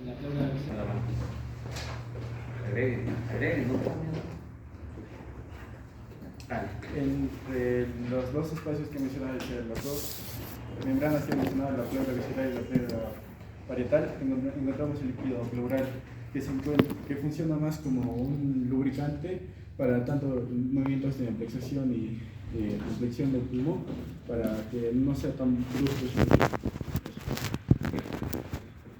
La pleura es Agreguen, ¿no? Vale. Entre los dos espacios que mencionaba, las dos membranas que mencionaba, la pleura visceral y la pleura parietal, encontramos el líquido pleural que funciona más como un lubricante para tanto movimientos de amplexación y flexión del pulmón, para que no sea tan brusco.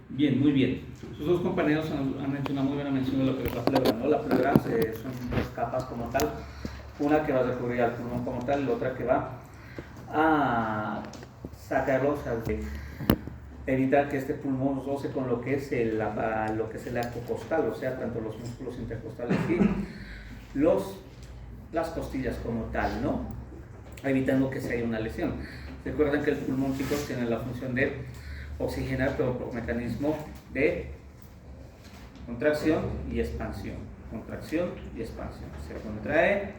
Bien, muy bien. Sus dos compañeros han hecho una muy buena mención de lo que es la pleura, ¿no? La pleura son dos capas como tal, una que va a recubrir al pulmón como tal y la otra que va a sacarlo, o sea, de evitar que este pulmón roce con lo que es el arco costal, o sea, tanto los músculos intercostales y las costillas como tal, ¿no? Evitando que se haya una lesión. Recuerden que el pulmón, chicos, tiene la función de oxigenar, pero por mecanismo de contracción y expansión. Contracción y expansión. Se contrae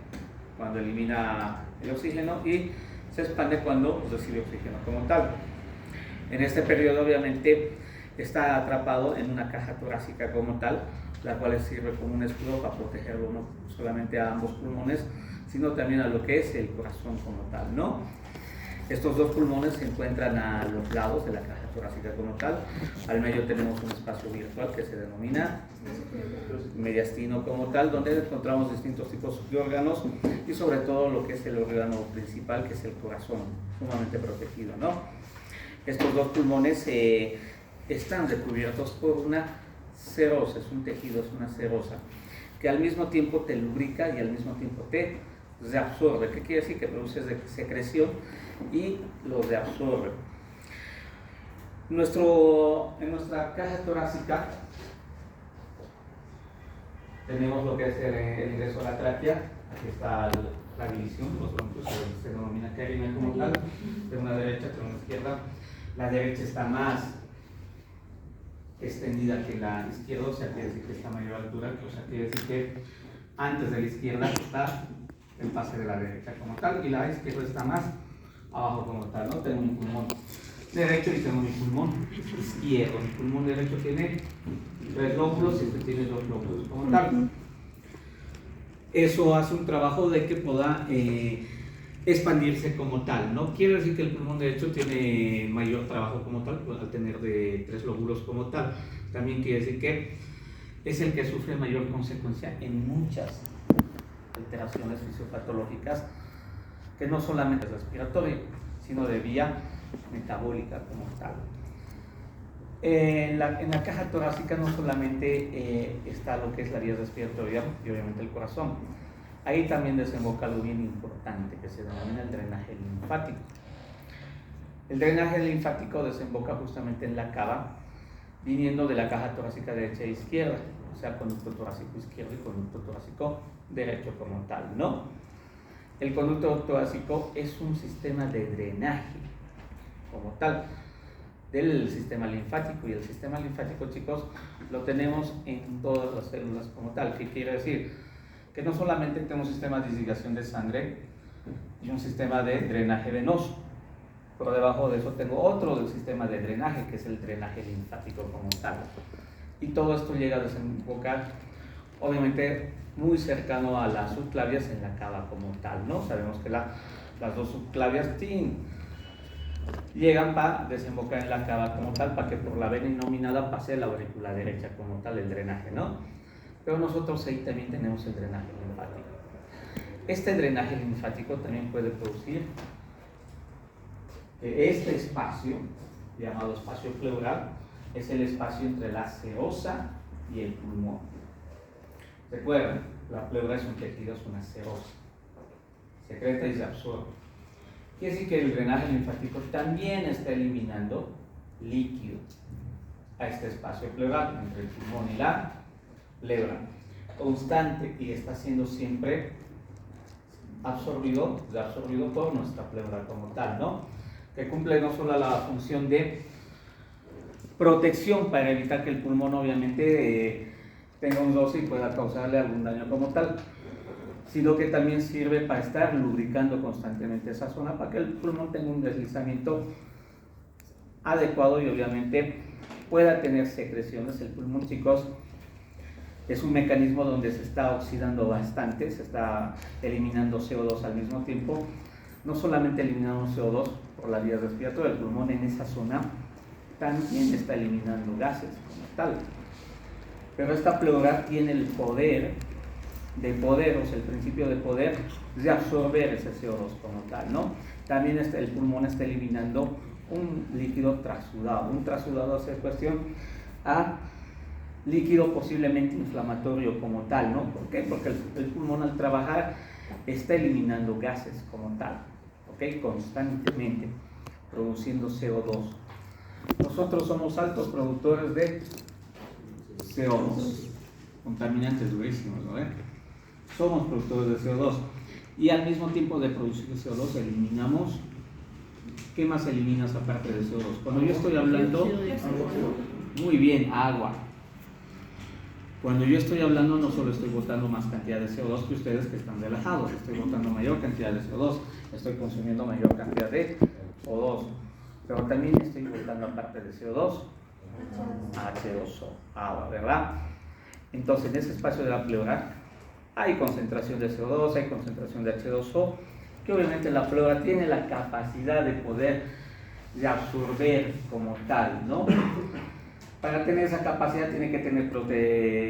cuando elimina el oxígeno y se expande cuando recibe oxígeno como tal. En este periodo, obviamente, está atrapado en una caja torácica como tal, la cual sirve como un escudo para protegerlo no solamente a ambos pulmones, sino también a lo que es el corazón como tal, ¿no? Estos dos pulmones se encuentran a los lados de la caja torácica como tal. Al medio tenemos un espacio virtual que se denomina mediastino como tal, donde encontramos distintos tipos de órganos y sobre todo lo que es el órgano principal, que es el corazón, sumamente protegido, ¿no? Estos dos pulmones están recubiertos por una serosa, es un tejido, es una serosa, que al mismo tiempo te lubrica y al mismo tiempo te reabsorbe. ¿Qué quiere decir? Que produce secreción y lo reabsorbe. En nuestra caja torácica tenemos lo que es el ingreso a la tráquea. Aquí está la división, los bronquios se denomina carina como tal, de una derecha que de una izquierda. La derecha está más extendida que la izquierda, o sea, quiere decir que está a mayor altura, o sea, quiere decir que antes de la izquierda está el pase de la derecha como tal, y la izquierda está más abajo como tal, ¿no? Tengo mi pulmón derecho y tengo mi pulmón izquierdo. Mi pulmón derecho tiene 3 lóbulos y este tiene 2 lóbulos como tal. Eso hace un trabajo de que pueda expandirse como tal, ¿no? Quiere decir que el pulmón derecho tiene mayor trabajo como tal, pues, al tener de 3 lóbulos como tal. También quiere decir que es el que sufre mayor consecuencia en muchas alteraciones fisiopatológicas, que no solamente es respiratoria, sino de vía metabólica como tal. En la caja torácica no solamente está lo que es la vía respiratoria y obviamente el corazón. Ahí también desemboca algo bien importante que se denomina el drenaje linfático. El drenaje linfático desemboca justamente en la cava, viniendo de la caja torácica derecha e izquierda, o sea, conducto torácico izquierdo y conducto torácico derecho como tal, ¿no? El conducto torácico es un sistema de drenaje como tal del sistema linfático, y el sistema linfático, chicos, lo tenemos en todas las células como tal. ¿Qué quiere decir? Que no solamente tenemos un sistema de irrigación de sangre y un sistema de drenaje venoso, por debajo de eso tengo otro del sistema de drenaje, que es el drenaje linfático como tal, y todo esto llega a desembocar obviamente muy cercano a las subclavias en la cava como tal, ¿no? Sabemos que las dos subclavias llegan para desembocar en la cava como tal, para que por la vena inominada pase la aurícula derecha como tal, el drenaje, ¿no? Pero nosotros ahí también tenemos el drenaje linfático. Este drenaje linfático también puede producir este espacio, llamado espacio pleural, es el espacio entre la serosa y el pulmón. Recuerden, la pleura es un tejido, es una serosa, secreta y se absorbe. Quiere decir que el drenaje linfático también está eliminando líquido a este espacio pleural entre el pulmón y la pleura, constante, y está siendo siempre absorbido por nuestra pleura como tal, ¿no? Que cumple no solo la función de protección para evitar que el pulmón obviamente tenga un roce y pueda causarle algún daño como tal, sino que también sirve para estar lubricando constantemente esa zona para que el pulmón tenga un deslizamiento adecuado y obviamente pueda tener secreciones. El pulmón, chicos, es un mecanismo donde se está oxidando bastante, se está eliminando CO2 al mismo tiempo. No solamente eliminamos CO2 por la vía respiratoria, el pulmón en esa zona también está eliminando gases como tal. Pero esta pleura tiene el poder, o sea, el principio de poder de absorber ese CO2 como tal, ¿no? También el pulmón está eliminando un líquido trasudado. Un trasudado hace cuestión a líquido posiblemente inflamatorio como tal, ¿no? ¿Por qué? Porque el pulmón al trabajar está eliminando gases como tal, ¿ok? Constantemente, produciendo CO2. Nosotros somos altos productores de CO2, contaminantes durísimos, ¿no? Somos productores de CO2 y al mismo tiempo de producir CO2 eliminamos. ¿Qué más eliminas aparte de CO2? Cuando yo estoy hablando, muy bien, agua. Cuando yo estoy hablando no solo estoy botando más cantidad de CO2 que ustedes que están relajados, estoy botando mayor cantidad de CO2, estoy consumiendo mayor cantidad de O2, pero también estoy botando aparte de CO2, H2O, agua, ¿verdad? Entonces en ese espacio de la pleura hay concentración de CO2, hay concentración de H2O, que obviamente la pleura tiene la capacidad de poder de absorber como tal, ¿no? Para tener esa capacidad tiene que tener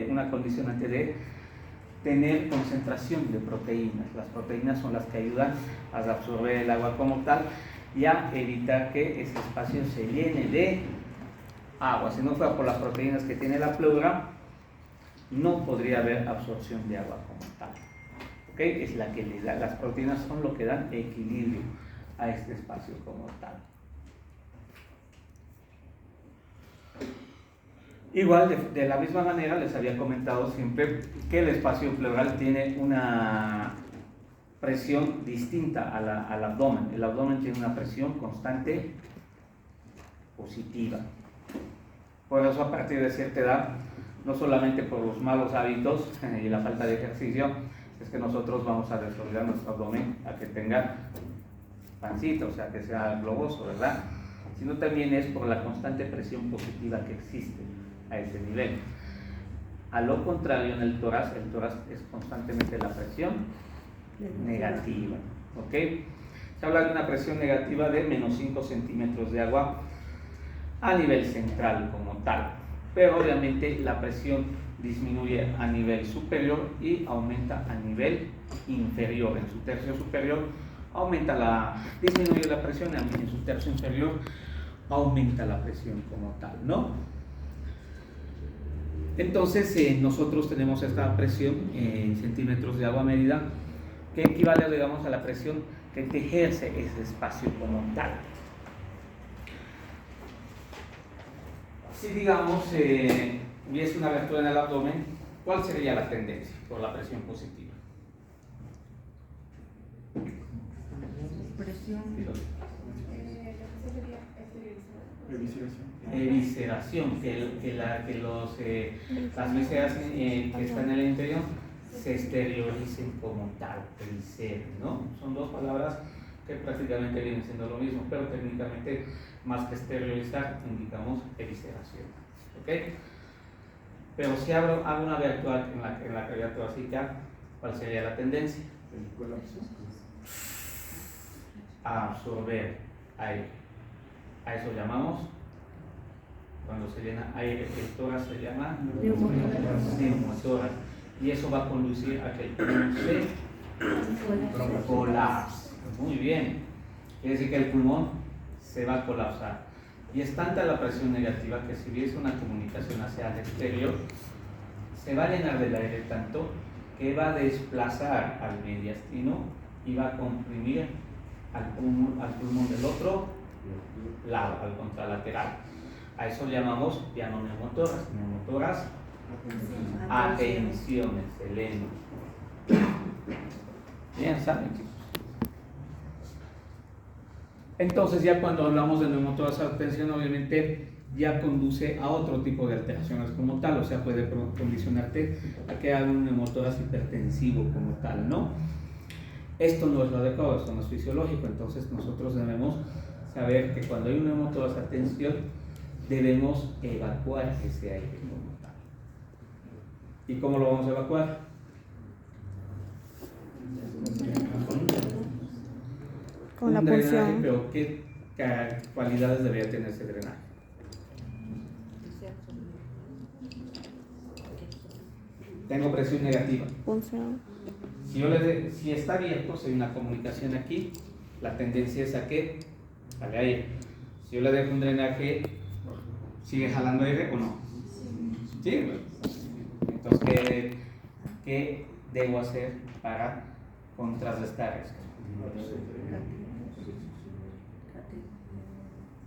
una condicionante de tener concentración de proteínas. Las proteínas son las que ayudan a absorber el agua como tal y a evitar que ese espacio se llene de agua. Si no fuera por las proteínas que tiene la pleura, no podría haber absorción de agua como tal. ¿Ok? Es la que le da, las proteínas son lo que dan equilibrio a este espacio como tal. Igual, de la misma manera, les había comentado siempre que el espacio pleural tiene una presión distinta al abdomen. El abdomen tiene una presión constante positiva. Por eso, a partir de cierta edad, no solamente por los malos hábitos y la falta de ejercicio, es que nosotros vamos a desarrollar nuestro abdomen a que tenga pancita, o sea, que sea globoso, ¿verdad? Sino también es por la constante presión positiva que existe a ese nivel. A lo contrario, en el tórax es constantemente la presión negativa, ¿ok? Se habla de una presión negativa de menos 5 centímetros de agua a nivel central como tal, pero obviamente la presión disminuye a nivel superior y aumenta a nivel inferior. En su tercio superior disminuye la presión, en su tercio inferior aumenta la presión como tal, ¿no? Entonces nosotros tenemos esta presión en centímetros de agua medida que equivale, digamos, a la presión que te ejerce ese espacio como tal. Si digamos hubiese una abertura en el abdomen, ¿cuál sería la tendencia por la presión positiva? Presión. Evisceración, que las vísceras que están en el interior se exterioricen como tal, evisceren, ¿no? Son dos palabras que prácticamente vienen siendo lo mismo, pero técnicamente más que exteriorizar indicamos evisceración, ¿ok? Pero si hago una abertura en la cavidad torácica, ¿cuál sería la tendencia? El colapso. A absorber aire. A eso llamamos, cuando se llena aire el tórax se llama neumotórax, y eso va a conducir a que el pulmón se colapse. Muy bien, quiere decir que el pulmón se va a colapsar, y es tanta la presión negativa que si hubiese una comunicación hacia el exterior, se va a llenar del aire tanto que va a desplazar al mediastino y va a comprimir al pulmón del otro lado, al contralateral. A eso llamamos pianoneumotórax. Neumotórax, atención, excelente. Bien, ¿saben, chicos? Entonces, ya cuando hablamos de neumotórax, atención, obviamente ya conduce a otro tipo de alteraciones como tal, o sea, puede condicionarte a que haga un neumotórax hipertensivo como tal, ¿no? Esto no es lo adecuado, esto no es fisiológico, entonces nosotros debemos saber que cuando hay un neumotórax, atención, debemos evacuar ese aire como tal. ¿Y cómo lo vamos a evacuar? Con la Un drenaje, pulsión. pero ¿qué cualidades debería tener ese drenaje? Tengo presión negativa. Punción. Si está abierto, si hay una comunicación aquí, la tendencia es a que sale aire. Si yo le dejo un drenaje, ¿sigue jalando aire o no? Sí. Entonces, ¿qué debo hacer para contrarrestar esto?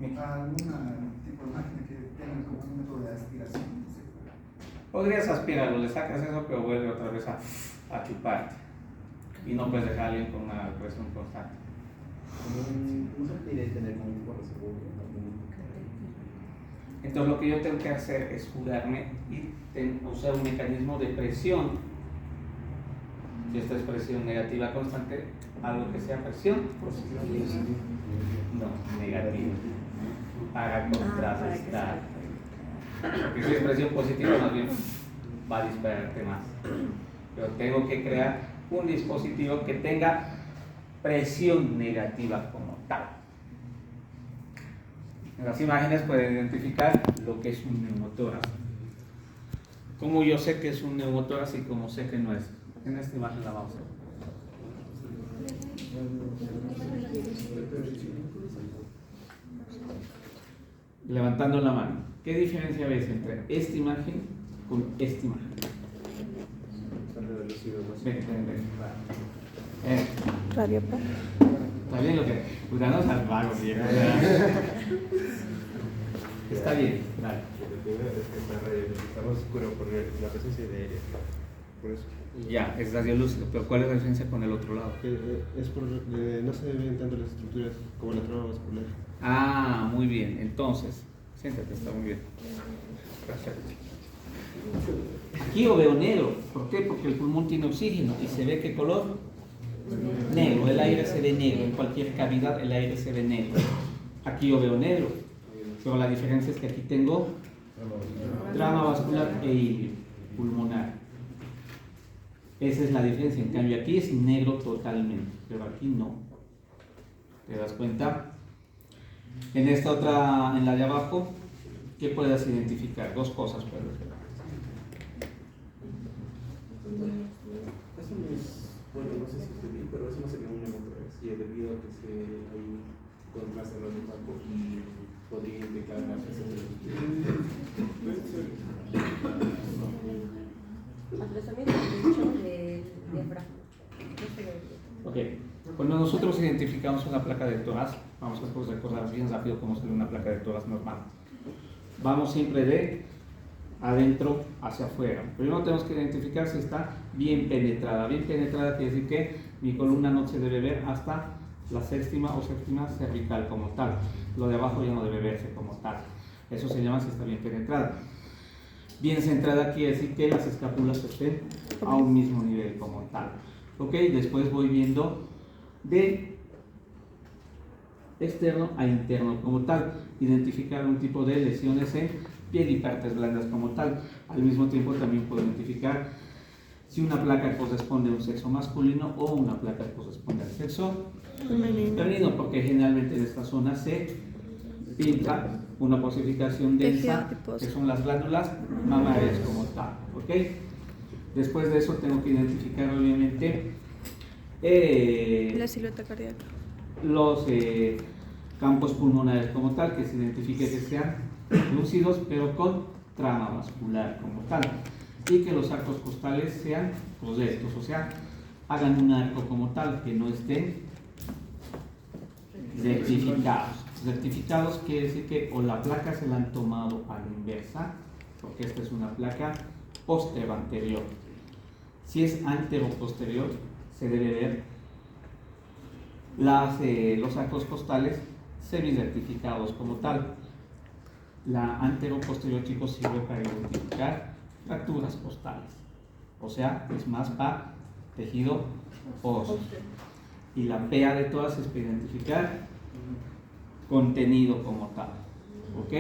¿Alguna tipo de máquina que tenga como un método de aspiración? Podrías aspirarlo, le sacas eso, pero vuelve otra vez a chuparte. Y no puedes dejar a alguien con una presión constante. No se pide tener como un tipo de seguro. Entonces lo que yo tengo que hacer es jugarme y usar un mecanismo de presión. Si esta es presión negativa constante, algo que sea presión positiva. No, negativa. Para contrarrestar. Porque si es presión positiva, más bien va a dispararte más. Pero tengo que crear un dispositivo que tenga presión negativa como tal. En las imágenes pueden identificar lo que es un neumotórax. Como yo sé que es un neumotórax y como sé que no es. En esta imagen la vamos a ver. Levantando la mano. ¿Qué diferencia ves entre esta imagen con esta imagen? Ven. Radio Paz. Está bien lo que. Cuidanos al vago, viejo. Está bien, dale. Está más oscuro por la presencia de aire. Por eso. Ya, es radiolúcido, pero ¿cuál es la diferencia con el otro lado? Es por, no se ven tanto las estructuras como la trama vascular. Ah, muy bien. Entonces, siéntate, está muy bien. Perfecto. Aquí yo veo negro. ¿Por qué? Porque el pulmón tiene oxígeno y se ve ¿qué color? Negro. El aire se ve negro. En cualquier cavidad el aire se ve negro. Aquí yo veo negro. Pero la diferencia es que aquí tengo trama vascular e ilio pulmonar. Esa es la diferencia. En cambio aquí es negro totalmente, pero aquí no. ¿Te das cuenta? En esta otra, en la de abajo, ¿qué puedes identificar? Dos cosas puedes ver. Eso no es, bueno, no sé si usted vi, pero eso no sería un neumotórax. Y debido a que hay contraste en los cuerpos y podría indicar la presencia de diafragma. Ok. Cuando nosotros identificamos una placa de tórax, vamos a recordar bien rápido cómo sale una placa de tórax normal. Vamos siempre de adentro hacia afuera. Primero tenemos que identificar si está bien penetrada. Bien penetrada quiere decir que mi columna no se debe ver hasta la séptima o séptima cervical como tal. Lo de abajo ya no debe verse como tal. Eso se llama si está bien penetrada. Bien centrada quiere decir que las escápulas estén a un mismo nivel como tal. Ok, después voy viendo de externo a interno como tal. Identificar un tipo de lesiones en piel y partes blandas como tal. Al mismo tiempo también puedo identificar si una placa corresponde a un sexo masculino o una placa corresponde al sexo femenino, porque generalmente en esta zona se pinta una posificación densa, que son las glándulas mamarias como tal. ¿Ok? Después de eso tengo que identificar obviamente La silueta cardíaca. los campos pulmonares como tal, que se identifique que sean lúcidos pero con trama vascular como tal, y que los arcos costales sean rectos, o sea, hagan un arco como tal, que no estén rectificados. Rectificados quiere decir que o la placa se la han tomado a la inversa, porque esta es una placa postero-anterior. Si es antero-posterior, se debe ver los arcos costales semi-rectificados como tal. La antero-posterior, chicos, sirve para identificar fracturas costales, o sea, es más para tejido óseo. Y la PA de todas es para identificar contenido como tal. ¿Ok?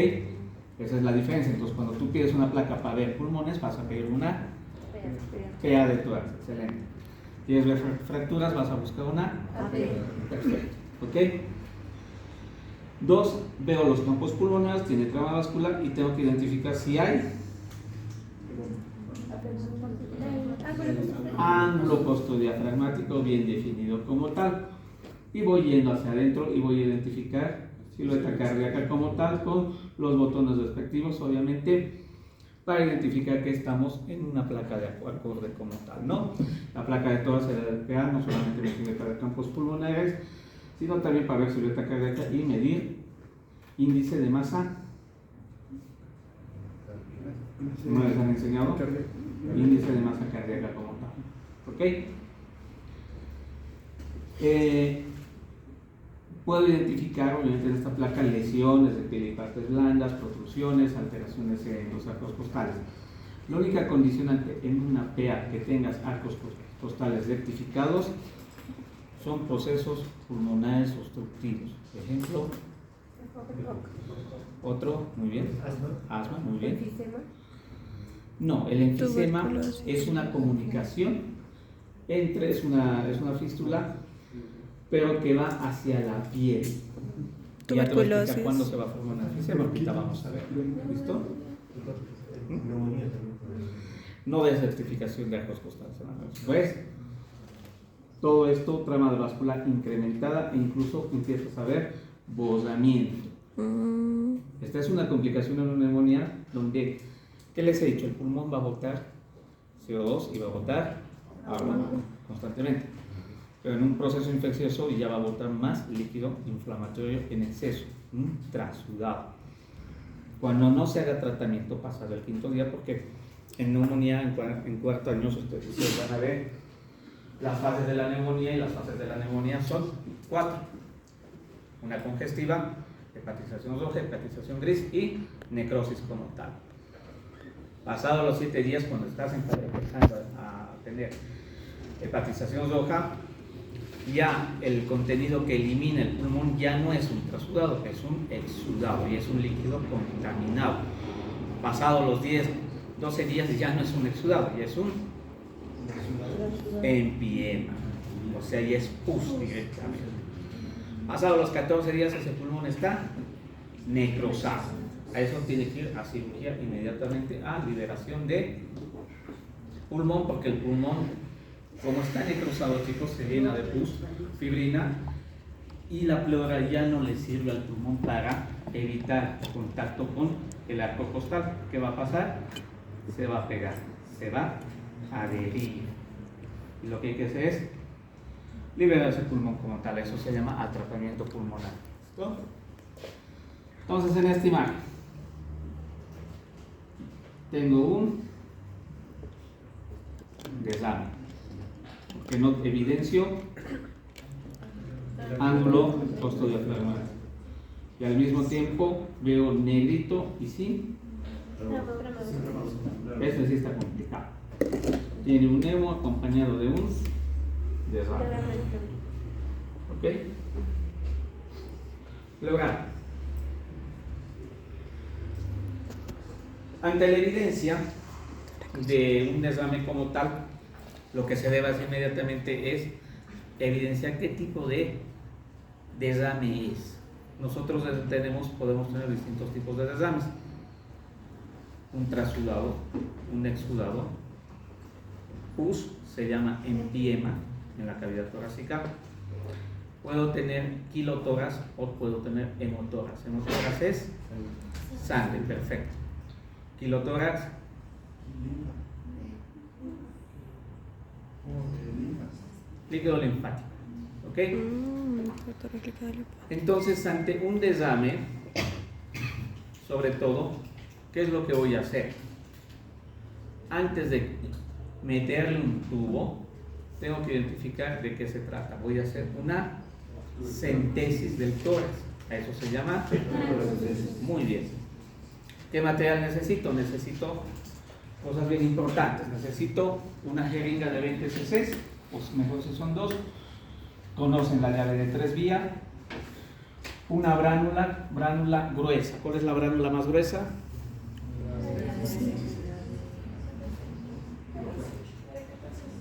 Esa es la diferencia. Entonces, cuando tú pides una placa para ver pulmones, vas a pedir una PA de tórax. Excelente. ¿Quieres ver fracturas? Vas a buscar una Perfecto. ¿Ok? 2. Veo los campos pulmonares, tiene trama vascular y tengo que identificar si hay ángulo costodiafragmático bien definido como tal. Y voy yendo hacia adentro y voy a identificar silueta cardíaca como tal con los botones respectivos, obviamente, para identificar que estamos en una placa de acorde como tal, ¿no? La placa de tórax y la PA no solamente me sirve para campos pulmonares, sino también para ver silueta cardíaca y medir índice de masa. ¿No les han enseñado? Índice de masa cardíaca como tal. ¿Ok? Puedo identificar, obviamente, en esta placa lesiones de piel y partes blandas, protrusiones, alteraciones en los arcos costales. La única condicionante en una PA que tengas arcos costales rectificados son procesos pulmonares obstructivos. Ejemplo, otro, muy bien. Asma, muy bien. No, el enfisema es una comunicación entre, es una fístula, pero que va hacia la piel. Ya te voy a explicar cuándo se va a formar un enfisema, ahorita vamos a ver. ¿Listo? No de certificación de arcos costales. ¿Ves? Todo esto, trama vascular incrementada e incluso empiezas a ver bosamiento. Esta es una complicación en una neumonía donde, ¿qué les he dicho? El pulmón va a botar CO2 y va a botar agua constantemente. Pero en un proceso infeccioso ya va a botar más líquido inflamatorio en exceso, trasudado. Cuando no se haga tratamiento pasado el quinto día, porque en neumonía, en cuarto año, ustedes van a ver las fases de la neumonía, y las fases de la neumonía son 4. Una congestiva, hepatización roja, hepatización gris y necrosis como tal. Pasados los 7 días, cuando estás empezando a tener hepatización roja, ya el contenido que elimina el pulmón ya no es un trasudado, es un exudado y es un líquido contaminado. Pasados los 12 días ya no es un exudado, ya es un empiema, o sea, ya es pus directamente. Pasados los 14 días ese pulmón está necrosado. A eso tiene que ir a cirugía inmediatamente, a liberación de pulmón, porque el pulmón, como está necrosado, chicos, se llena de pus, fibrina, y la pleura ya no le sirve al pulmón para evitar contacto con el arco costal. ¿Qué va a pasar? Se va a pegar, se va a adherir. Y lo que hay que hacer es liberar ese pulmón como tal. Eso se llama atrapamiento pulmonar. ¿Listo? Entonces, en esta imagen tengo un deslame que no evidencio ángulo costodiafragmático, y al mismo tiempo veo negrito y sin. Este sí está complicado. Tiene un emo acompañado de un deslame. ¿Ok? Lograr. Ante la evidencia de un desame como tal, lo que se debe hacer inmediatamente es evidenciar qué tipo de desame es. Nosotros podemos tener distintos tipos de desames: un trasudado, un exudado, pus, se llama empiema en la cavidad torácica. Puedo tener quilotórax o puedo tener hemotórax. Hemotórax es sangre, perfecto. Quilotórax, líquido linfático. ¿Ok? Entonces, ante un desame, sobre todo, ¿qué es lo que voy a hacer? Antes de meterle un tubo, tengo que identificar de qué se trata. Voy a hacer una centesis del tórax. A eso se llama. Muy bien. ¿Qué material necesito? Necesito cosas bien importantes. Necesito una jeringa de 20 cc, o mejor si son 2. Conocen la llave de 3 vías. Una bránula gruesa. ¿Cuál es la bránula más gruesa? Sí.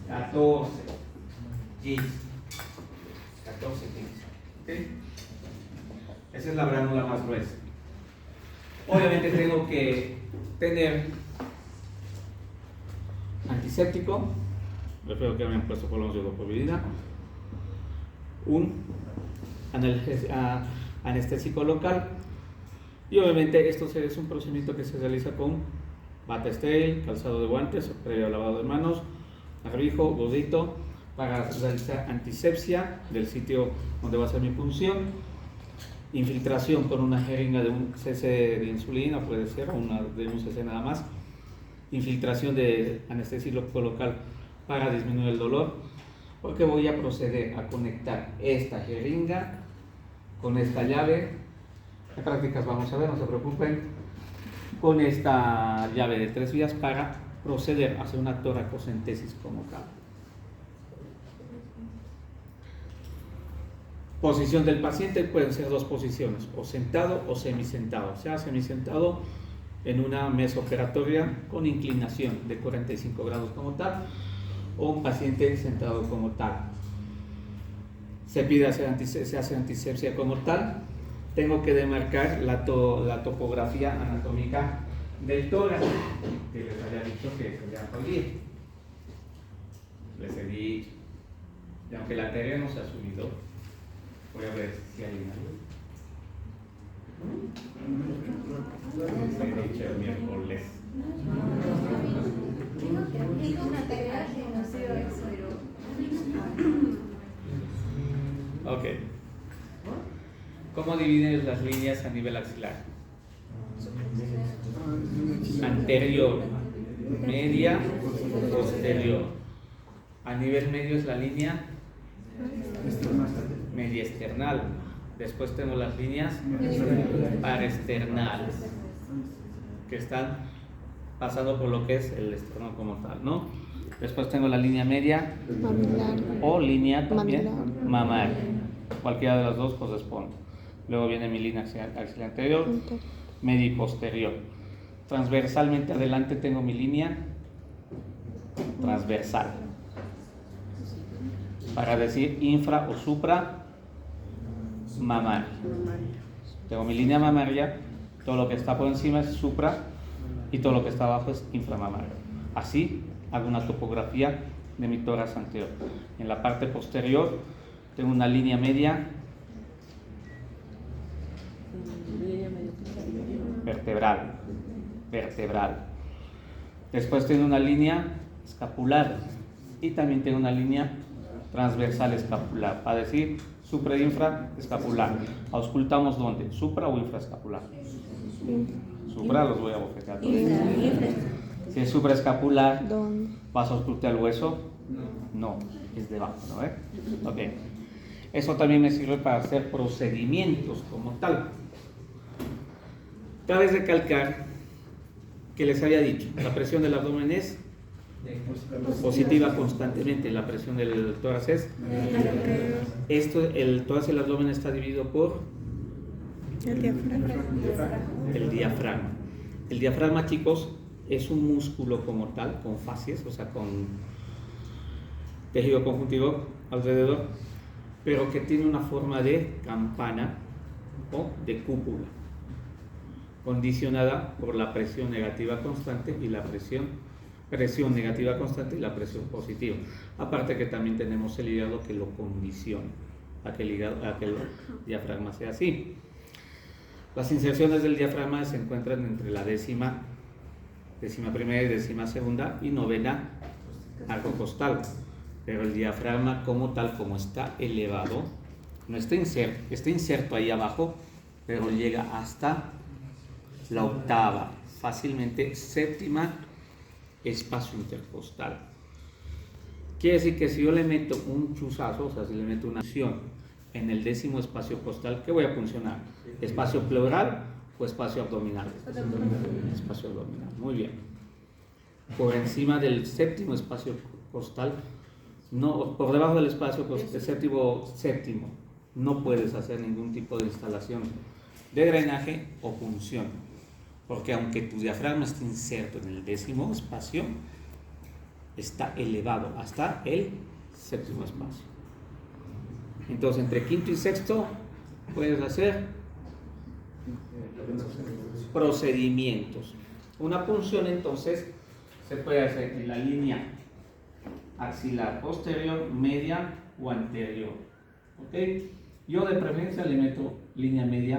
14, 15. 14, 15. ¿Ok? Esa es la bránula más gruesa. Obviamente tengo que tener antiséptico, prefiero que me han puesto por los de hidropovidina, un anestésico local, y obviamente esto es un procedimiento que se realiza con bata estéril, calzado de guantes, previo lavado de manos, barbijo, gordito, para realizar antisepsia del sitio donde va a ser mi punción, infiltración con una jeringa de un cc de insulina, puede ser una de un cc nada más, infiltración de anestésico local para disminuir el dolor, porque voy a proceder a conectar esta jeringa con esta llave. En prácticas vamos a ver, no se preocupen, con esta llave de 3 vías para proceder a hacer una toracocentesis como tal. Posición del paciente pueden ser 2 posiciones, o sentado o semisentado. O sea, semisentado en una mesa operatoria con inclinación de 45 grados como tal, o un paciente sentado como tal. Se hace antisepsia como tal. Tengo que demarcar la topografía anatómica del tórax, que les había dicho que sería aquí. Les he dicho, y aunque la tarea no se ha subido, voy a ver si hay algo. Les he dicho el miércoles. Tengo una tarea que no sé eso, pero... Ok. ¿Cómo dividen las líneas a nivel axilar? Anterior, media, posterior. A nivel medio es la línea media external. Después tengo las líneas paraesternales, que están pasando por lo que es el esternón como tal, ¿no? Después tengo la línea media Mamilar. o línea también Mamilar. mamaria. Cualquiera de las dos corresponde. Luego viene mi línea axial anterior, media y posterior. Transversalmente adelante tengo mi línea transversal, para decir infra o supra mamaria. Tengo mi línea mamaria, todo lo que está por encima es supra y todo lo que está abajo es inframamario. Así hago una topografía de mi tórax anterior. En la parte posterior tengo una línea media vertebral. Después tengo una línea escapular y también tengo una línea transversal escapular, para decir supra e infra escapular. ¿Auscultamos dónde? ¿Supra o infraescapular? Supra, los voy a bofetear. Si es supraescapular, ¿Dónde? ¿vas a auscultar el hueso? No, es debajo, ¿no? Ok. Eso también me sirve para hacer procedimientos como tal. Cabe recalcar que les había dicho, la presión del abdomen es positiva constantemente, la presión del tórax es el tórax y el abdomen está dividido por El diafragma. el diafragma. El diafragma, chicos, es un músculo como tal, con fascias, o sea, con tejido conjuntivo alrededor, pero que tiene una forma de campana o de cúpula, condicionada por la presión negativa constante y la presión negativa constante y la presión positiva. Aparte que también tenemos el hígado que lo condiciona a que el diafragma sea así. Las inserciones del diafragma se encuentran entre la décima primera y décima segunda y novena arco costal, pero el diafragma como tal, como está elevado, no está inserto ahí abajo, pero llega hasta la octava, fácilmente séptima espacio intercostal. Quiere decir que si yo le meto un chuzazo, o sea, si le meto una acción en el décimo espacio costal, ¿qué voy a funcionar? ¿Espacio pleural o espacio abdominal? Espacio abdominal, muy bien. Por encima del séptimo espacio costal, no, por debajo del espacio séptimo, no puedes hacer ningún tipo de instalación de drenaje o punción, porque aunque tu diafragma esté inserto en el 10º espacio, está elevado hasta el 7º espacio. Entonces, entre 5º y 6º puedes hacer procedimientos. Una punción, entonces, se puede hacer en la línea axilar posterior, media o anterior. ¿Ok? Yo de preferencia le meto línea media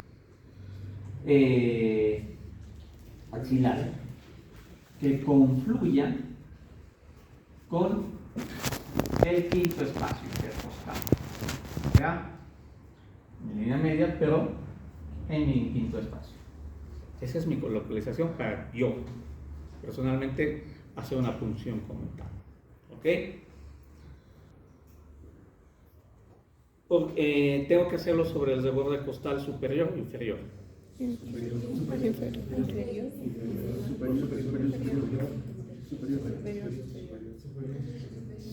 axilar que confluya con el 5º espacio, que es costal. ¿Ya? Mi línea media, pero en mi 5º espacio. Esa es mi localización para yo, personalmente, hacer una punción como tal. ¿Ok? Tengo que hacerlo sobre el reborde costal superior o inferior.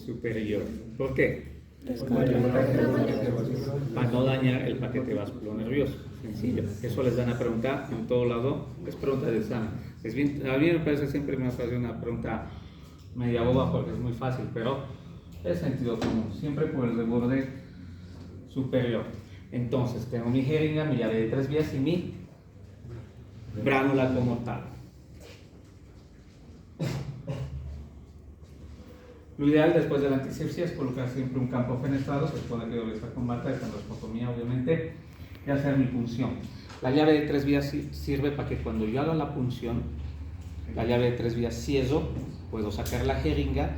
Superior. ¿Por qué? Para no dañar el paquete vascular nervioso. Sencillo. Eso les dan a preguntar en todo lado. Es pregunta de examen. A mí me parece, siempre me parece una pregunta media boba porque es muy fácil, pero es sentido común. Siempre por el reborde superior. Entonces tengo mi jeringa, mi llave de 3 vías y mi bránula como tal. Lo ideal después de la antisepsia es colocar siempre un campo fenestrado, se supone que debe estar con bata, esta no es fotomía obviamente, y hacer mi punción. La llave de 3 vías sirve para que cuando yo haga la punción, la llave de 3 vías cierro, puedo sacar la jeringa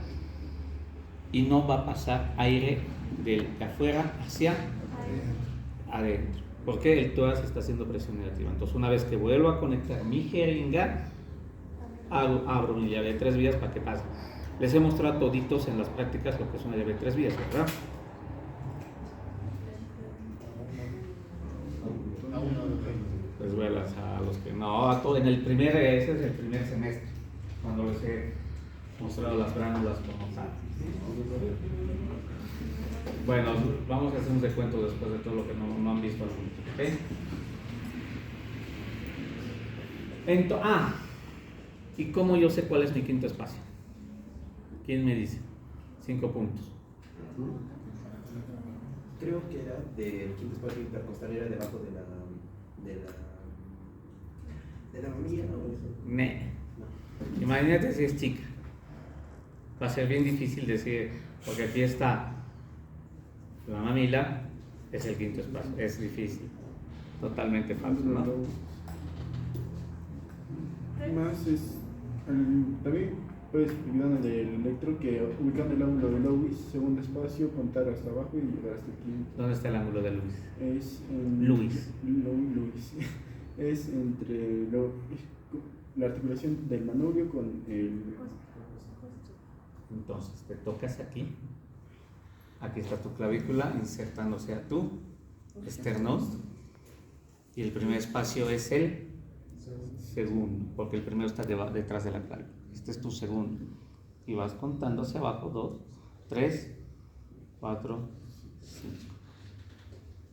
y no va a pasar aire de afuera hacia adentro, porque el tórax está haciendo presión negativa. Entonces, una vez que vuelvo a conectar mi jeringa, abro mi llave de 3 vías para que pase. Les he mostrado toditos en las prácticas lo que es una llave de 3 vías, ¿verdad? Les voy a lanzar a los que no, a todo, ese es el primer semestre, cuando les he mostrado las bránulas como tal. Bueno, vamos a hacer un recuento después de todo lo que no han visto algunos, ¿ok? ¿Y cómo yo sé cuál es mi 5º espacio? ¿Quién me dice? 5 puntos. Creo que era del 5º espacio intercostal, era debajo de la mamilla, ¿no? No. Imagínate si es chica. Va a ser bien difícil decir, porque aquí está la mamila, es el 5º espacio. Es difícil. Totalmente falso, ¿no? Más es también puedes ayudar en el electro que ubicando el ángulo de Lewis, segundo espacio, contar hasta abajo y llegar hasta el 5º. ¿Dónde está el ángulo de Lewis? Es en Lewis. Lewis. Es entre la articulación del manubrio con el. Entonces te tocas aquí. Aquí está tu clavícula insertándose a tu esternos. Y el primer espacio es el segundo, porque el primero está detrás de la clavícula. Este es tu segundo. Y vas contando hacia abajo: 2, 3, 4, 5.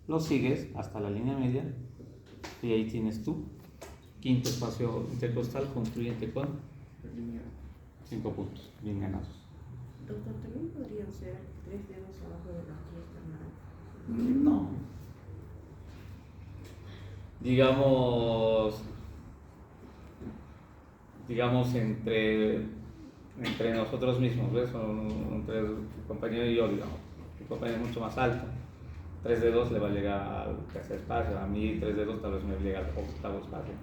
Lo sigues hasta la línea media. Y ahí tienes tu 5º espacio intercostal concluyente con 5 puntos. Bien ganados. Doctor, ¿también podrían ser 3 dedos abajo de la arteria externa? No. Digamos entre nosotros mismos, ¿ves? Entre el compañero y yo, digamos. El compañero es mucho más alto. 3 dedos le va a llegar al 3er espacio. A mí 3 dedos tal vez me llega al 8º espacio.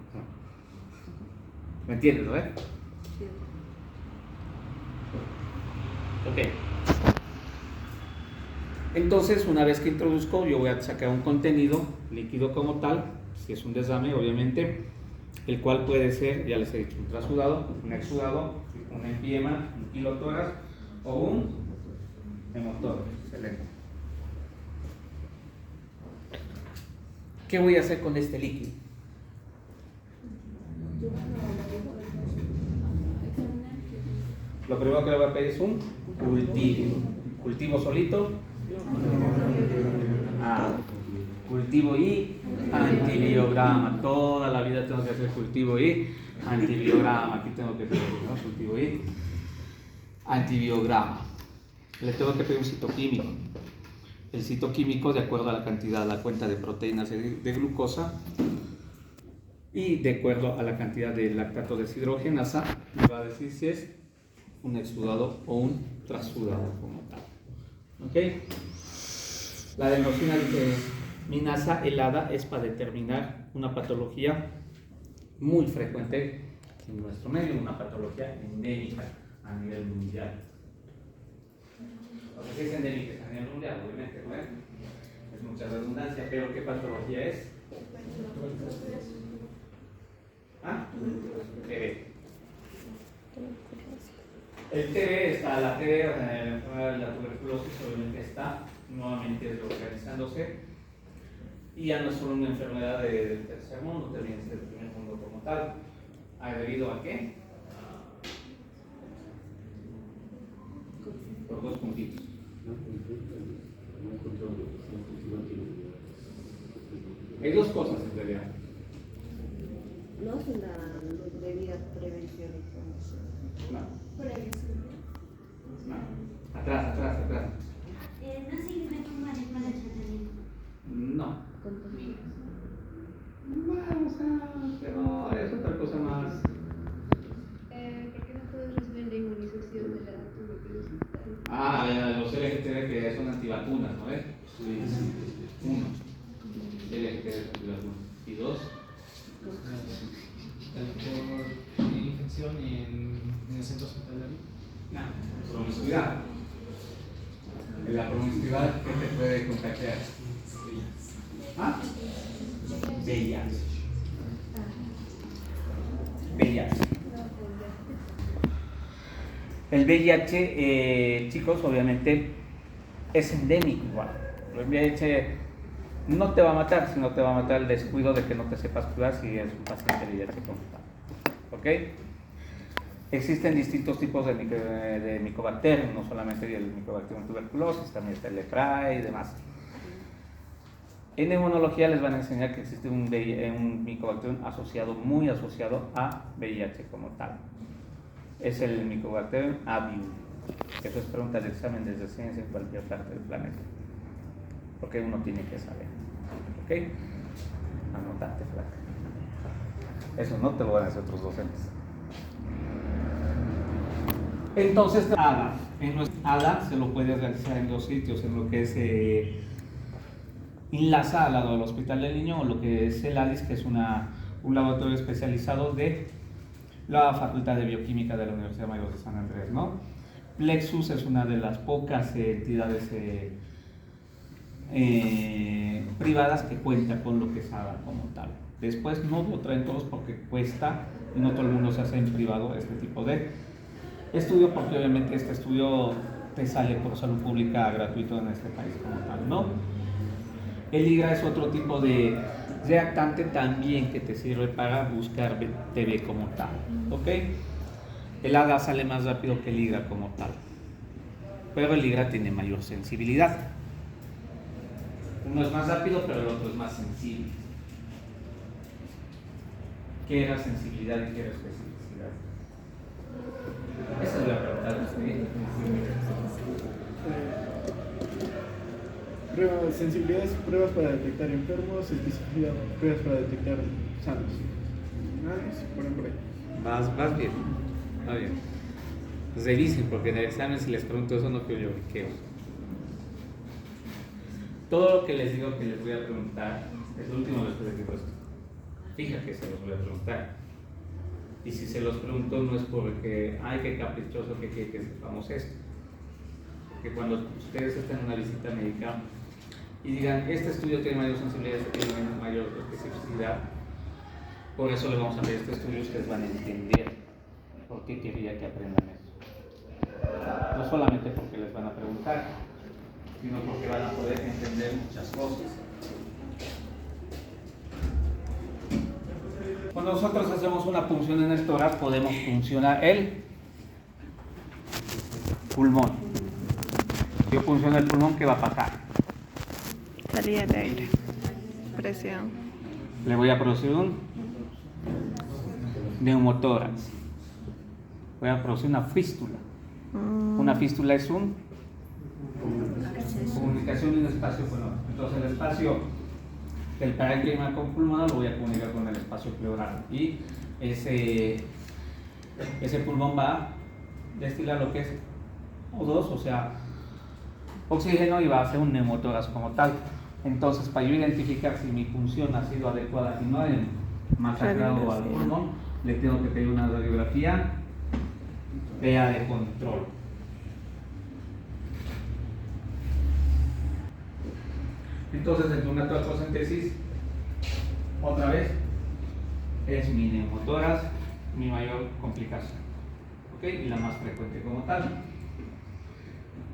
¿Me entiendes, no? Sí. Ok. Entonces, una vez que introduzco, yo voy a sacar un contenido líquido como tal, si es un desame, obviamente, el cual puede ser, ya les he dicho, un trasudado, un exudado, un empiema, un kilotórax o un hemotórax. Excelente. ¿Qué voy a hacer con este líquido? Lo primero que le voy a pedir es un cultivo. ¿Cultivo solito? Cultivo y Antibiograma. Toda la vida tengo que hacer cultivo y antibiograma. Aquí tengo que hacer, ¿no? Cultivo y antibiograma. Le tengo que pedir un citoquímico. El citoquímico, de acuerdo a la cantidad, la cuenta de proteínas de glucosa y de acuerdo a la cantidad de lactato deshidrogenasa, me va a decir si es un exudado o un trasudado como tal. ¿Ok? La adenosina minasa helada es para determinar una patología muy frecuente en nuestro medio, una patología endémica a nivel mundial. O sea, ¿qué es endémica? A nivel mundial, obviamente, ¿no? Es mucha redundancia, pero ¿qué patología es? ¿Ah? TB. El TB está, la TB, la tuberculosis obviamente está nuevamente reorganizándose y ya no es solo una enfermedad del tercer mundo, también es del primer mundo como tal. ¿Debido a qué? Por dos puntitos. Hay dos cosas en realidad. No es una debida prevención y promoción. No. Atrás. ¿No sirve tomar para el tratamiento? No. Bueno, o sea, pero es otra cosa más. ¿Por qué no puedes recibir la inmunización de la tuberculosis? Los LGTB que son antivacunas, ¿no ves? Sí. Uno. LGTB es antivacunas. ¿Y dos? Por infección en el centro hospitalario. No, promiscuidad. En la promiscuidad, ¿qué te puede contagiar? ¿Ah? VIH. El VIH, chicos, obviamente es endémico igual. El VIH no te va a matar, sino te va a matar el descuido de que no te sepas cuidar si es un paciente VIH constante. ¿Ok? Existen distintos tipos de micobacterium, no solamente el Mycobacterium tuberculosis, también está el Leprae y demás. En inmunología les van a enseñar que existe un Mycobacterium muy asociado a VIH como tal. Es el Mycobacterium avium. Eso es pregunta de examen desde ciencia en cualquier parte del planeta. Porque uno tiene que saber. ¿Ok? Anotate, flaca. Eso no te lo van a hacer otros docentes. Entonces, ADA. En nuestra ADA se lo puede realizar en dos sitios, en lo que es INLASA al lado del Hospital del Niño, o lo que es el ADIS, que es un laboratorio especializado de la Facultad de Bioquímica de la Universidad Mayor de San Andrés, ¿no? Plexus es una de las pocas entidades privadas que cuenta con lo que es ADA como tal. Después no lo traen todos porque cuesta y no todo el mundo se hace en privado este tipo de estudio, porque obviamente este estudio te sale por salud pública gratuito en este país como tal, ¿no? El IGRA es otro tipo de reactante también que te sirve para buscar TB como tal, ¿ok? El ADA sale más rápido que el IGRA como tal, pero el IGRA tiene mayor sensibilidad. Uno es más rápido, pero el otro es más sensible. ¿Qué era sensibilidad y qué era especificidad? Esa es la pregunta. Sensibilidad, pruebas para detectar enfermos, especificidad, pruebas para detectar sanos. Por ahí. Vas bien. Va bien. Revisen, porque en el examen si les pregunto eso no quiero lloriqueos. Todo lo que les digo que les voy a preguntar es lo último que les digo esto. Fija que se los voy a preguntar. Y si se los pregunto no es porque, ay, qué caprichoso que sepamos esto. Porque cuando ustedes estén en una visita médica y digan, este estudio tiene mayor sensibilidad, este tiene mayor especificidad, por eso les vamos a hacer este estudio, ustedes van a entender por qué quería que aprendan eso. No solamente porque les van a preguntar, sino porque van a poder entender muchas cosas. Cuando nosotros hacemos una punción en el tórax, podemos funcionar el pulmón. Si yo funciono el pulmón, ¿qué va a pasar? Salida de aire. Presión. Le voy a producir un neumotórax. Voy a producir una fístula. Una fístula es un comunicación de un espacio con otro. Entonces el espacio del parénquima pulmonar lo voy a comunicar con el espacio pleural. Y ese pulmón va a destilar lo que es O2, o sea, oxígeno, y va a hacer un neumotórax como tal. Entonces, para yo identificar si mi función ha sido adecuada y no he masacrado al pulmón, le tengo que pedir una radiografía PA de control. Entonces, el una toracocentesis, otra vez, es mi neumotórax, mi mayor complicación, ¿ok? Y la más frecuente como tal.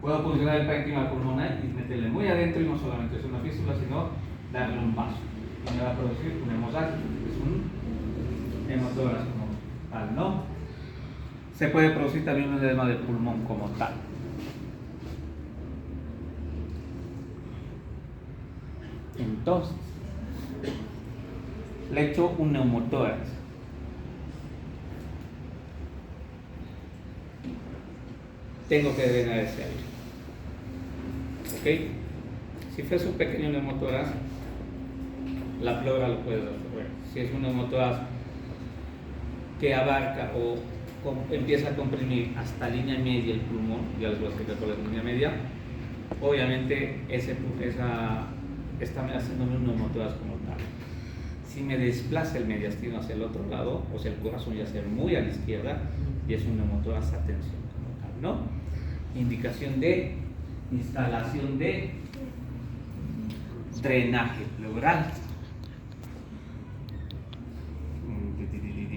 Puedo pulsionar el parénquima pulmonar y meterle muy adentro, y no solamente es una fístula, sino darle un paso. Y me va a producir un hemorragia, es un neumotórax como tal, ¿no? Se puede producir también un edema del pulmón como tal. Entonces, le echo un neumotórax. Tengo que drenar ese aire. ¿Ok? Si fuese un pequeño neumotórax, la pleura lo puede absorber. Si es un neumotórax que abarca o empieza a comprimir hasta línea media el pulmón, ya les voy a explicar cuál es la línea media, obviamente está haciéndome un neumotórax como tal. Si me desplaza el mediastino hacia el otro lado, o sea, el corazón ya sea muy a la izquierda, y es un neumotórax a tensión como tal, ¿no? Indicación de instalación de drenaje pleural.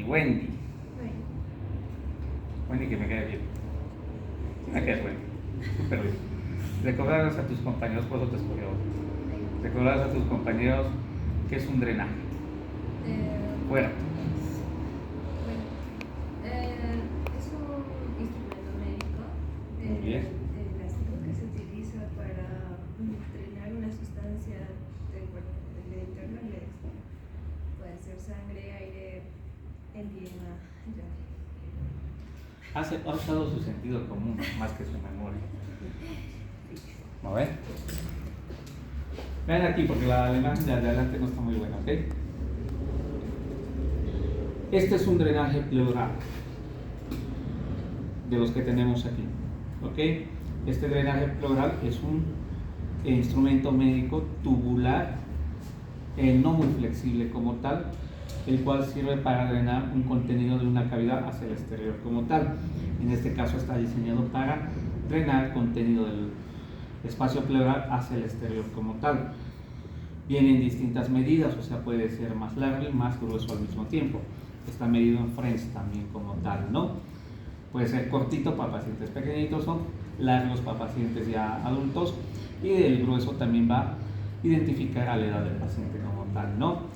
Wendy, que me quede bien. ¿A qué es Wendy? Súper bien. Recordarles a tus compañeros, por eso te escogió. Recordarles a tus compañeros que es un drenaje. Fuera. Es un instrumento médico Muy bien. elástico que se utiliza para drenar una sustancia del cuerpo, del interno al externo. Puede ser sangre, aire, edema, ya. Ha usado su sentido común más que su memoria. ¿No ven? Vean aquí, porque la imagen de adelante no está muy buena, ¿ok? Este es un drenaje pleural de los que tenemos aquí, ¿ok? Este drenaje pleural es un instrumento médico tubular, no muy flexible como tal, el cual sirve para drenar un contenido de una cavidad hacia el exterior como tal. En este caso está diseñado para drenar contenido del espacio pleural hacia el exterior como tal. Viene en distintas medidas, o sea, puede ser más largo y más grueso al mismo tiempo. Está medido en French también como tal, ¿no? Puede ser cortito para pacientes pequeñitos o largos para pacientes ya adultos, y el grueso también va a identificar a la edad del paciente como tal, ¿no?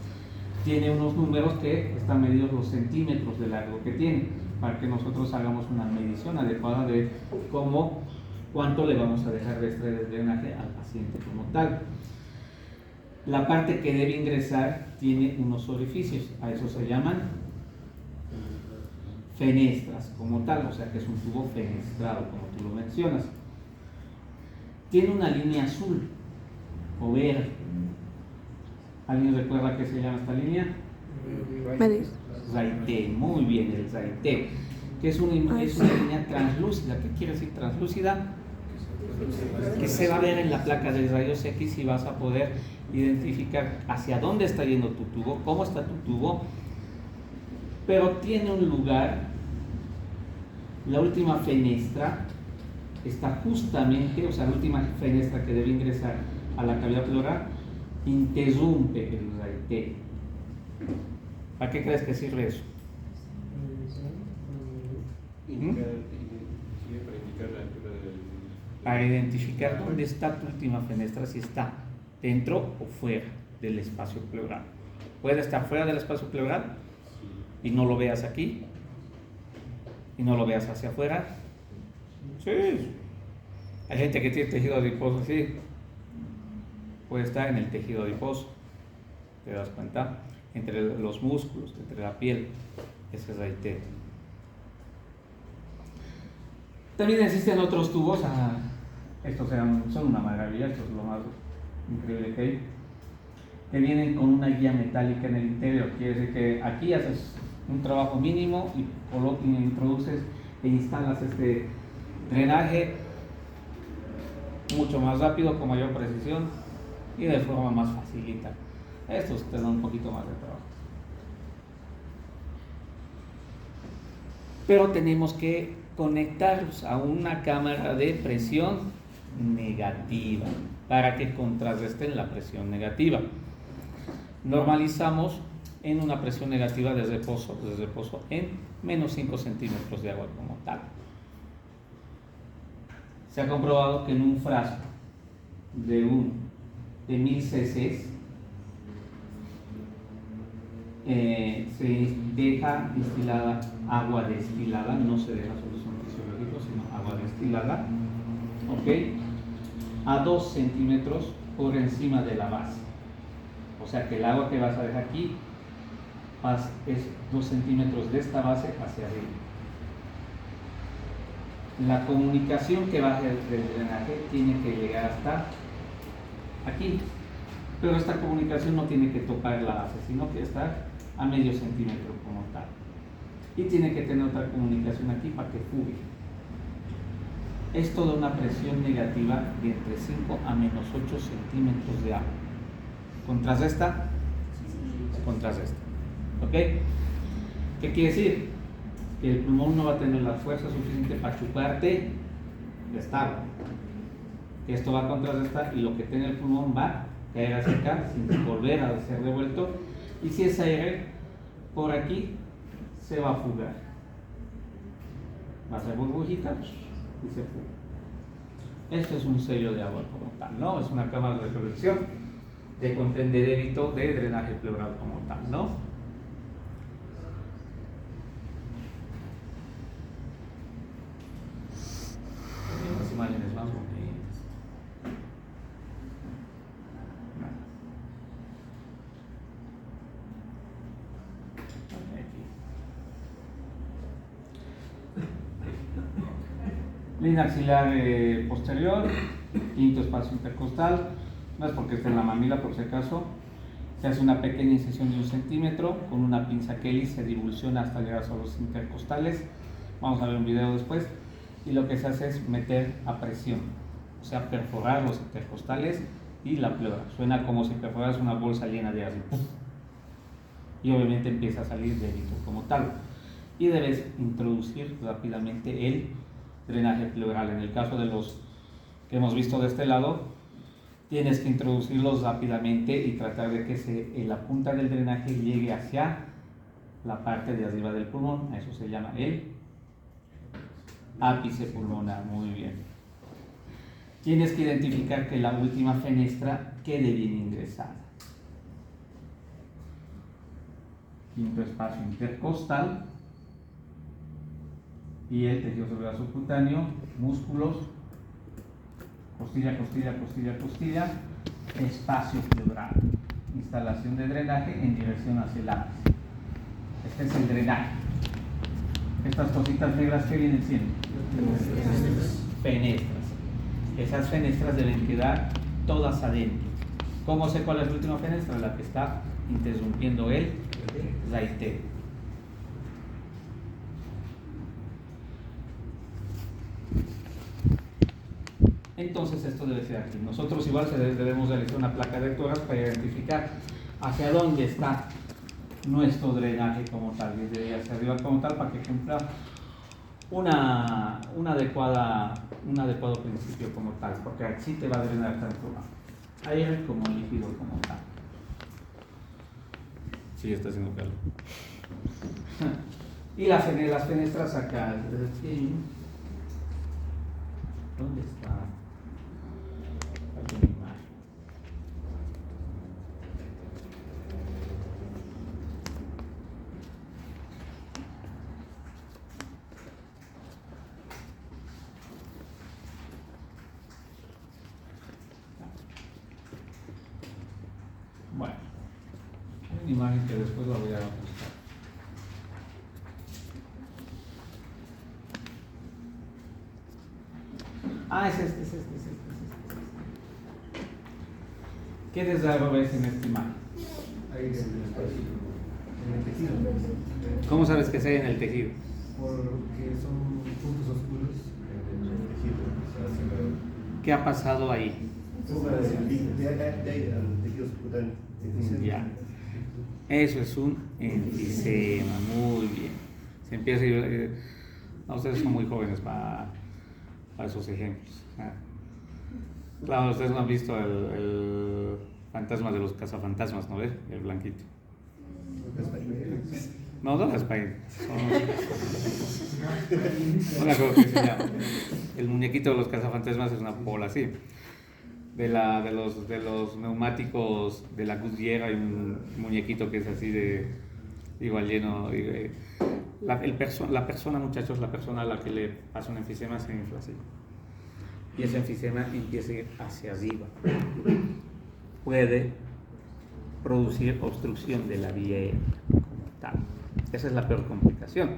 Tiene unos números que están medidos los centímetros de largo que tiene, para que nosotros hagamos una medición adecuada de cuánto le vamos a dejar de drenaje al paciente como tal. La parte que debe ingresar tiene unos orificios, a eso se llaman fenestras como tal, o sea que es un tubo fenestrado como tú lo mencionas. Tiene una línea azul o verde. ¿Alguien recuerda qué se llama esta línea? Zaité, muy bien, el Zaité, que es una línea translúcida. ¿Qué quiere decir translúcida? Que se va a ver en la placa de rayos X y vas a poder identificar hacia dónde está yendo tu tubo, cómo está tu tubo, pero tiene un lugar, la última fenestra está justamente, o sea, la última fenestra que debe ingresar a la cavidad pleural interrumpe el Zaité. ¿Para qué crees que sirve eso? Para identificar dónde está tu última fenestra, si está dentro o fuera del espacio pleural. Puede estar fuera del espacio pleural y no lo veas aquí y no lo veas hacia afuera. Sí, hay gente que tiene tejido adiposo así, puede estar en el tejido adiposo, ¿te das cuenta? entre los músculos, entre la piel. Ese es raite. También existen otros tubos, estos son una maravilla, esto es lo más increíble que hay, que vienen con una guía metálica en el interior. Quiere decir que aquí haces un trabajo mínimo y introduces e instalas este drenaje mucho más rápido, con mayor precisión y de forma más facilita. Estos te dan un poquito más de trabajo. Pero tenemos que conectarlos a una cámara de presión negativa para que contrarresten la presión negativa. Normalizamos en una presión negativa de reposo en menos 5 centímetros de agua como tal. Se ha comprobado que en un frasco de 1000 cc se deja destilada agua destilada, no se deja solución fisiológica, sino agua destilada, ¿ok? A 2 centímetros por encima de la base. O sea que el agua que vas a dejar aquí es 2 centímetros de esta base hacia arriba. La comunicación que baja del drenaje tiene que llegar hasta aquí, pero esta comunicación no tiene que tocar la base, sino que está a medio centímetro como tal, y tiene que tener otra comunicación aquí para que fugue. Es toda una presión negativa de entre 5 a menos 8 centímetros de agua. ¿Contrarresta? Contrarresta. ¿Ok? ¿Qué quiere decir? Que el pulmón no va a tener la fuerza suficiente para chuparte esta agua. Que esto va a contrarrestar y lo que tenga el pulmón va a caer hacia acá sin volver a ser revuelto. Y si es aire, por aquí se va a fugar. Va a ser burbujita y se fuga. Esto es un sello de agua como tal, ¿no? Es una cámara de recolección de contenedérito de drenaje pleural como tal, ¿no? Las imágenes más bonitas. Línea axilar posterior, quinto espacio intercostal, no es porque esté en la mamila por si acaso. Se hace una pequeña incisión de 1 centímetro con una pinza Kelly, se divulsiona hasta llegar a los intercostales. Vamos a ver un video después. Y lo que se hace es meter a presión, o sea, perforar los intercostales y la pleura. Suena como si perforas una bolsa llena de aire. Y obviamente empieza a salir débito como tal. Y debes introducir rápidamente el drenaje pleural. En el caso de los que hemos visto de este lado, tienes que introducirlos rápidamente y tratar de que la punta del drenaje llegue hacia la parte de arriba del pulmón. A eso se llama el ápice pulmonar. Muy bien. Tienes que identificar que la última fenestra quede bien ingresada. Quinto espacio intercostal y el tejido cerebral subcutáneo, músculos, costilla, costilla, costilla, costilla, espacio pleural, instalación de drenaje en dirección hacia el ápice. Este es el drenaje. Estas cositas negras que vienen siendo fenestras. Esas fenestras deben quedar todas adentro. ¿Cómo sé cuál es la última fenestra? La que está interrumpiendo el raite. Entonces esto debe ser aquí. Nosotros igual debemos realizar una placa de Torres para identificar hacia dónde está nuestro drenaje como tal, desde hacia arriba como tal, para que cumpla un adecuado principio como tal, porque así te va a drenar tanto aire como líquido como tal. Sí, está haciendo calor. Y las fenestras acá. ¿Dónde está? Aquí mi imagen. Bueno, imagen que después la voy a mostrar. Es este. ¿Qué desarrollo ves en esta imagen? Ahí en el espacio, en el tejido. ¿Cómo sabes que se hay en el tejido? Porque son puntos oscuros en el tejido. O sea, ¿Qué ha pasado ahí? de ahí al tejido subcutáneo. Ya. Eso es un enfisema, muy bien. Se empieza a ir, no, ustedes son muy jóvenes para esos ejemplos. Claro, ustedes no han visto el fantasma de los cazafantasmas, ¿no ves? El blanquito. No las Spider. No me acuerdo qué se llama. El muñequito de los cazafantasmas es una bola así. De los neumáticos de la Goodyear hay un muñequito que es así de igual lleno. La persona, muchachos, la persona a la que le pasa un enfisema se infla así. Y ese enfisema empieza a ir hacia arriba. Puede producir obstrucción de la vía aérea como tal. Esa es la peor complicación.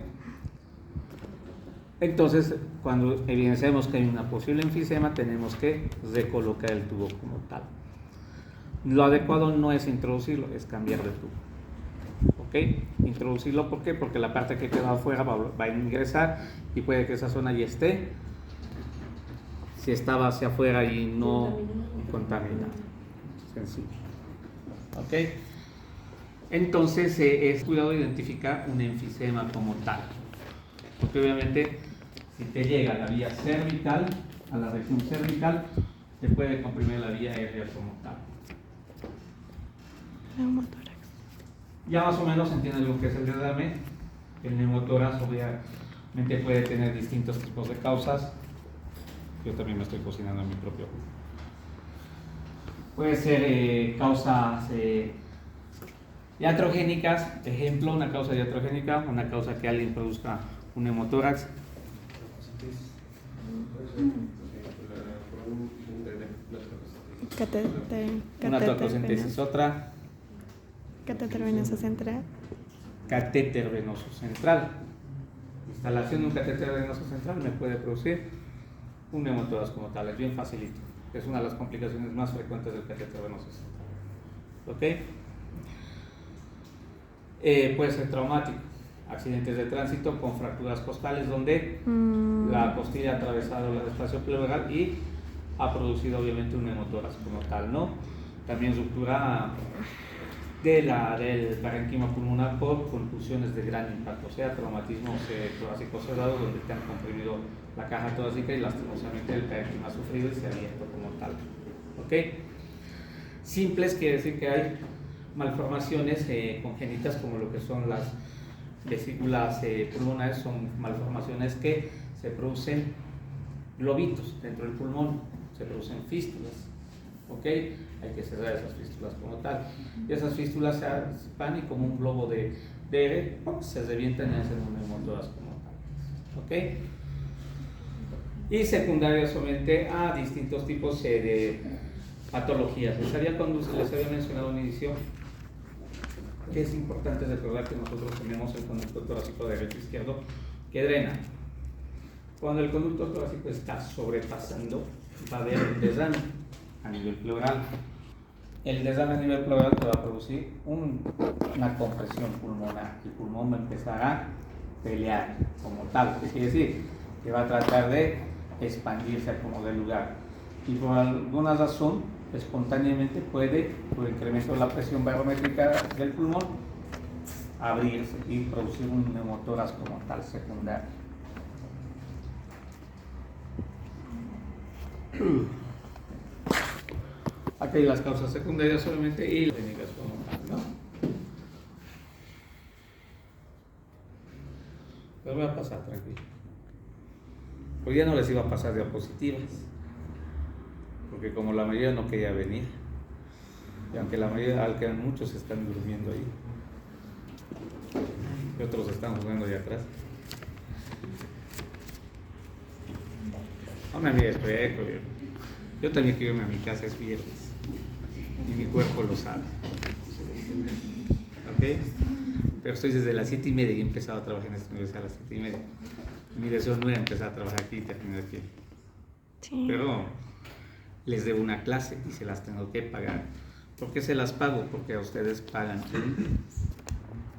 Entonces, cuando evidenciamos que hay una posible enfisema, tenemos que recolocar el tubo como tal. Lo adecuado no es introducirlo, es cambiar de tubo. ¿Ok? Introducirlo, ¿por qué? Porque la parte que queda afuera va a ingresar y puede que esa zona ya esté, si estaba hacia afuera y no contaminada. Sencillo. ¿Ok? Entonces, es cuidado de identificar un enfisema como tal. Porque obviamente, si te llega a la vía cervical, a la región cervical, te puede comprimir la vía aérea como tal. Neumotórax. Ya más o menos entiendes lo que es el derrame. El neumotórax obviamente puede tener distintos tipos de causas. Yo también me estoy cocinando en mi propio jugo. Puede ser causas iatrogénicas, ejemplo, una causa iatrogénica, una causa que alguien produzca un neumotórax. Una toracocentesis, otra. Catéter venoso central. Catéter venoso central. Instalación de un catéter venoso central me puede producir un neumotórax como tal, es bien facilito. Es una de las complicaciones más frecuentes del catéter venoso central. ¿Ok? Puede ser traumático. Accidentes de tránsito con fracturas costales donde la costilla ha atravesado el espacio pleural y ha producido obviamente un neumotórax como tal, ¿no? También ruptura del parénquima pulmonar por contusiones de gran impacto, o sea, traumatismos torácicos cerrados donde te han comprimido la caja torácica y lastimosamente el parénquima ha sufrido y se ha abierto como tal. ¿Ok? Simples quiere decir que hay malformaciones congénitas como lo que son las vesículas pulmonares, son malformaciones que se producen globitos dentro del pulmón, se producen fístulas. ¿Ok? Hay que cerrar esas fístulas como tal. Y esas fístulas se van y como un globo de aire se revientan y hacen un neumotórax como tal. ¿Ok? Y secundaria solamente a distintos tipos de patologías. Les había mencionado al inicio que es importante recordar que nosotros tenemos el conducto torácico derecho e izquierdo que drena. Cuando el conducto torácico está sobrepasando, va a haber un desdame a nivel pleural. El desdame a nivel pleural te va a producir una compresión pulmonar. El pulmón va a empezar a pelear como tal. Es decir, que va a tratar de expandirse a como de lugar. Y por alguna razón, espontáneamente puede, por incremento de la presión barométrica del pulmón, abrirse y producir un neumotórax como tal secundario. Aquí hay las causas secundarias solamente y las técnicas como tal, ¿no? Lo voy a pasar tranquilo. Hoy día no les iba a pasar diapositivas, porque como la mayoría no quería venir, y aunque la mayoría, al que muchos están durmiendo ahí, y otros están jugando allá atrás. No me mires, yo también quiero irme a mi casa, es viernes, y mi cuerpo lo sabe. Pero estoy desde las 7:30 y he empezado a trabajar en esta universidad a las 7:30. Mi deseo no era empezar a trabajar aquí y terminar aquí. Sí. Pero les debo una clase y se las tengo que pagar. ¿Por qué se las pago? Porque a ustedes pagan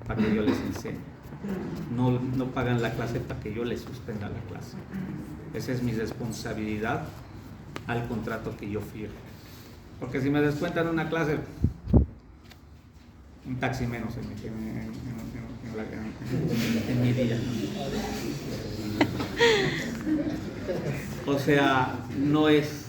para que yo les enseñe. No pagan la clase para que yo les suspenda la clase. Esa es mi responsabilidad al contrato que yo firmo. Porque si me descuentan una clase, un taxi menos en mi día. O sea, no es